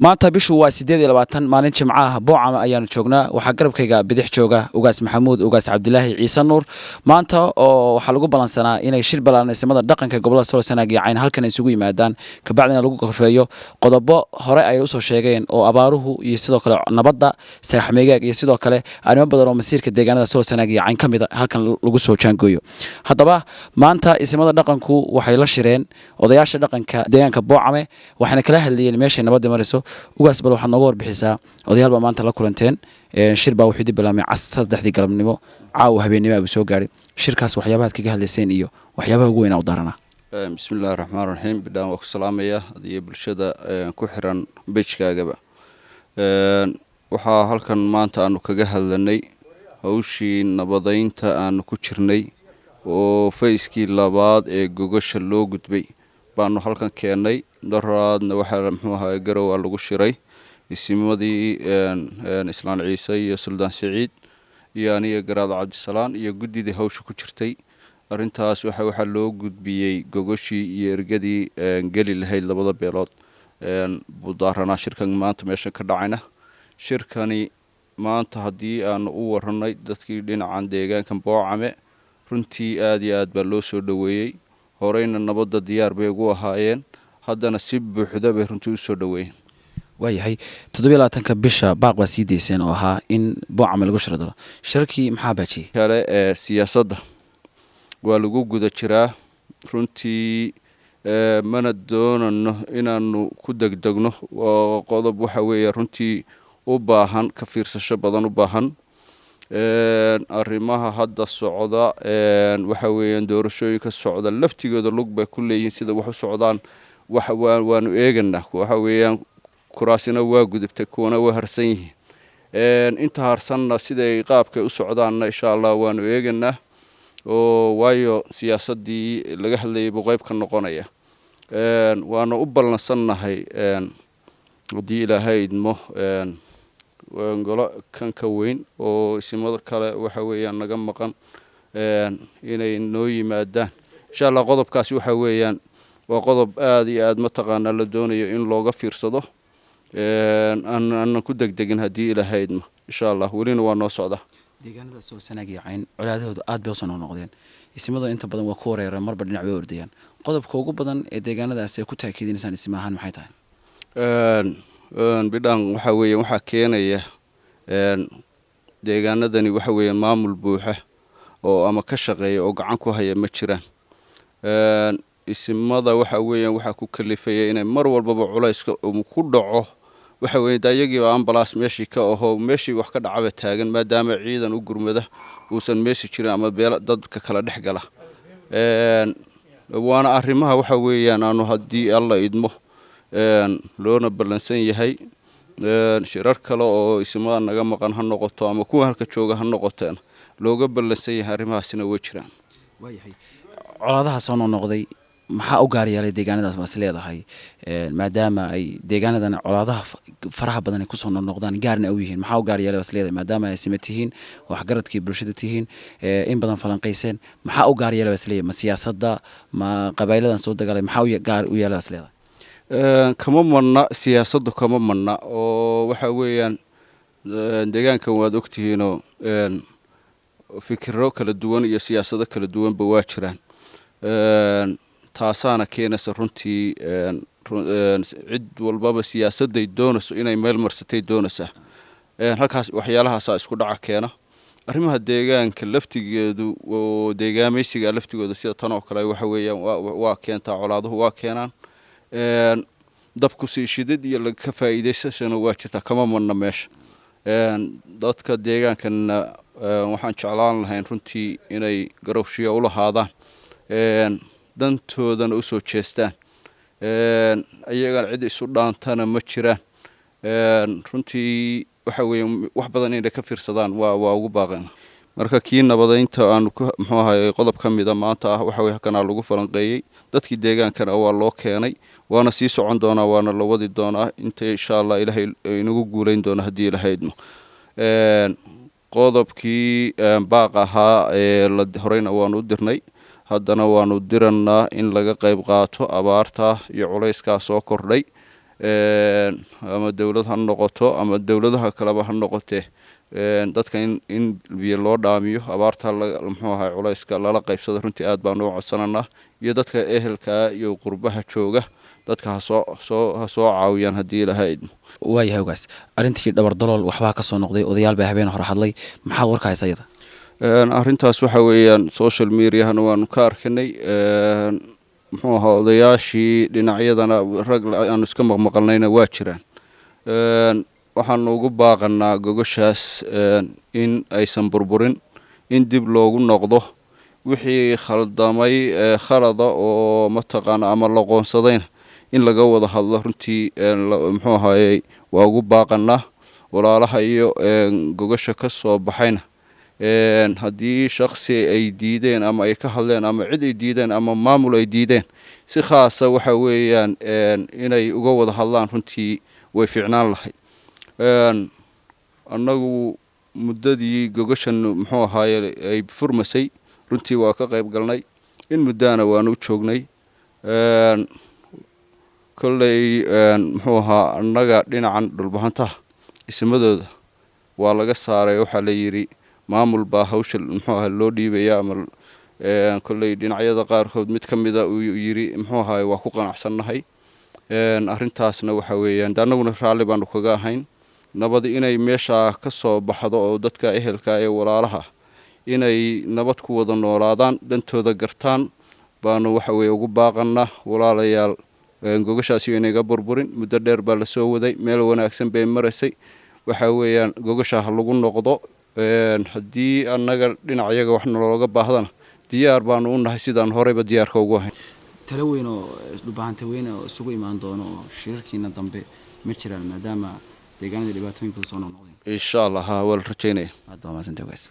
maanta bishu waa 28 maalin jimcaha boocama ayaanu joognaa waxa garabkayga bidix jooga ugaas maxamuud ugaas cabdilaahi ciise nuur maanta oo waxa lagu balansanaa inay shir balaaneysmada dhaqanka gobolada Sool Sanaag iyo Cayn halkan isugu yimaadaan ka bacdina lagu qorfeeyo qodobo hore ay u soo sheegeen oo abaaruhu iyo sidoo kale nabadda saxmeegaag iyo sidoo kale arrimo badan oo masiirka deegaanada Sool Sanaag iyo Cayn kamid ah halkan lagu soo jaangooyo haddaba maanta ismada dhaqanku waxay la shireen odayaasha dhaqanka deegaanka boocame waxaana kala hadlayeen meesha nabadda mariso ugaas bal waxaad nooga warbixisaa odayaal baa maanta la kulanteen shir baa wuxuu bilaamay 3 galabnimo caawa habeenimo ay soo gaaray shirkaas waxyaabaha kaga hadlayseen iyo waxyaabaha ugu weyn oo darana bismillaahir rahmaanir rahiim bidaan waa ku salaamaya adiga bulshada ku xiran beejkaagaba waxa halkan maanta aanu kaga hadlanay hawshii nabadeynta aanu ku jirnay oo fayskii labaad ee gogasha loo gudbay baanu halkan keenay daraadna waxa muxuu ahaa garow lagu shiray ismadii islaan ciise iyo suldaan saciid iyo aniga garaad cabdisalaan iyo gudidii hawsha ku jirtay arintaas waxa loo gudbiyay gogoshii iyo ergadii gali lahayd labada beelood budaarana shirkan maanta meesha ka dhacayna shirkani maanta hadii aan u waranay dadkii dhinacan deegaanka boocame runtii aad iyo aad baa loo soo dhaweeyay horeyna nabadda diyaar bay ugu ahaayeen haddana si buuxda bay runtii u soo dhaweeyeen waayahay 27 bisha baaq baa sii deyseen oo ahaa in boocame lagu shirado shirkii maxaa baajiyay kale siyaasadda waa lagu guda jiraa runtii mana doonano inaanu ku degdegno qodob waxa weeye runtii u baahan ka fiirsasho badan u baahan arrimaha hadda socda waxa weeyaan doorashooyinka socda laftigooda lug bay ku leeyihiin sida wax u socdaan waanu eeganaa waxa weeyaan kuraasina waa gudubtay kuwana waa harsan yihiin inta harsanna siday qaabkay u socdaanna insha Allah waanu eeganaa oo waayo siyaasadii laga hadlayay buu qayb ka noqonaya waana u ballansannahay hadii Ilaahay idmo golo kan ka weyn oo ismada kale waxa weeyaan naga maqan inay noo yimaadaan insha Allah qodobkaasi waxa weeyaan waa qodob aad iyo aad mataqaana la doonayo in looga fiirsado aan ku degdegin hadii Ilaahay idmo insha Allah welina waa noo socda deegaanada Sool Sanaag iyo Cayn colaadahooda aad bay u soo noqdeen ismada inta badan waa ku wareereen marba dhinac bay ordayaan qodobka ugu badan ee deegaanadaas ay ku taakiidinaysan ismaahan maxay tahay bidaan waxa weeyaan waxa keenaya deegaanadani waxa weeyaan maamul buuxa oo ama ka shaqeeya oo gacan ku haya ma jiraan ismada waxa weeyaan waxa ku kalifaya inay mar walba culayska ku dhaco waxa weeyaan dayagii ambulance meeshii ka aho meeshii wax ka dhacaba taagan maadaama ciidan u gurmada uusan meeshii jirin ama dadka kala dhex gala waana arrimaha waxa weeyaan aanu hadii alla idmo loona balansan yahay shirar kale oo ismada naga maqan ha noqoto ama kuwa halka jooga ha noqoteen looga balansan yahay arrimahaasina way jiraan waayahay colaadaha soo noqday maxaa u gaar yeelay deegaanadaas waas leedahay maadaama ay deegaanadan colaadaha faraha badan ay ku soo noqdaan gaarna u yihiin maxaa u gaar yeelay waas leedahay maadaama ay simatihiin wax garadkii bulshada tihiin in badan falanqeyseen maxaa u gaar yeelay waas leeyahay ma siyaasadda ma qabayladan soo dagaalay maxaa u gaar u yeelay waas leedahay kama manna siyaasaddu kama manna oo waxa weeyaan deegaankan waad ogtihiinoo fikirro kala duwan iyo siyaasado kala duwanba waa jiraan taasaana keenaysa runtii cid walbaba siyaasaday doonayso inay meel marsatay doonaysaa halkaas waxyaalahaasa isku dhaca keena arrimaha deegaanka laftigeedu oo deegaamaysiga laftigooda sida tan oo kale waxa weeyaan waa keentaa colaaduhu waa keenaan dabku sii shidid iyo laga faa'iideysashana waa jirtaa kama manna meesha dadka deegaankana waxaan jeclaan lahayn runtii inay garowshiyo u lahaadaan dantoodana u soo jeestaan ayagana cid isu dhaantana ma jiraan runtii waxa weeyaan wax badan inay ka fiirsadaan waa ugu baaqeen marka kii nabadeynta aanu muxuu ahaayay qodob ka mid ah maanta ah waxa weeye kana lagu falanqeeyay dadkii deegaankana waa loo keenay waana sii socon doonaa waana la wadi doonaa inta insha Allah Ilaahay inagu guuleyn doona hadii Ilaahay idmo qodobkii baaq ahaa la horeyna waanu u dirnay haddana waanu diranaa in laga qayb qaato abaarta iyo culayska soo kordhay ama dawlad ha noqoto ama dawladaha kaleba ha noqotee dadka in biyo loo dhaamiyo abaarta muxuu ahaa culayska lala qaybsado runtii aad baan u codsananaa iyo dadka ehelka iyo qurbaha jooga dadka ha soo caawiyaan haddii ilaahay idmo waayahay ugaas arrintii dhabar dalool waxbaa ka soo noqday odayaal baa habeen hore hadlay maxaad warka haysa iyada arrintaas waxa weeyaan social mediahana waanu ka arkanay muxuu ahaa odayaashii dhinacyadana rag aanu iska maqmaqalnayna waa jiraan waxaanu ugu baaqanaa gogoshaas in aysan burburin in dib loogu noqdo wixii khaldamay khalada oo mataqaana ama la qoonsadayna in laga wada hadlo runtii muxuu ahaayey waa ugu baaqanaa walaalaha iyo gogosha ka soo baxayna haddii shaksi ay diideen ama ay ka hadleen ama cid ay diideen ama maamul ay diideen si khaasa waxa weeyaan inay uga wada hadlaan runtii way fiicnaan lahayd annagu muddadii gogoshan muxuu ahaaye ay furmasay runtii waa ka qayb galnay in muddaana waanu joognay kolley muxuu ahaa annaga dhinacan dhulbahantaha ismadooda waa laga saaray waxaa la yidhi maamul baa hawsha muxuu ahaa loo dhiibaya ama kolley dhinacyada qaarkood mid ka mida uu yidhi muxuu ahaaye waa ku qanacsannahay arrintaasna waxa weeyaan de annaguna raalli baanu kaga ahayn nabad inay meeshaa ka soo baxdo oo dadka ehelka ee walaalaha inay nabad ku wada noolaadaan dantooda gartaan baanu waxa weeye ugu baaqanaa walaalayaal gogoshaasi inaga burburin muddo dheer baa lasoo waday meel wanaagsan bay maraysay waxa weeyaan gogosha ha lagu noqdo haddii annaga dhinacayaga wax nalooga baahdana diyaar baanu u nahay sidaan horeyba diyaarka ugu ahayn talo weyn oo dhubahanta weyn oo isugu imaan doono oo shirarkiina dambe ma jiraan maadaama deegaanada dhibaatooyinkooda soo noqnoqdeen insha allah waa la rajaynaya aad baa mahadsantahay ugaas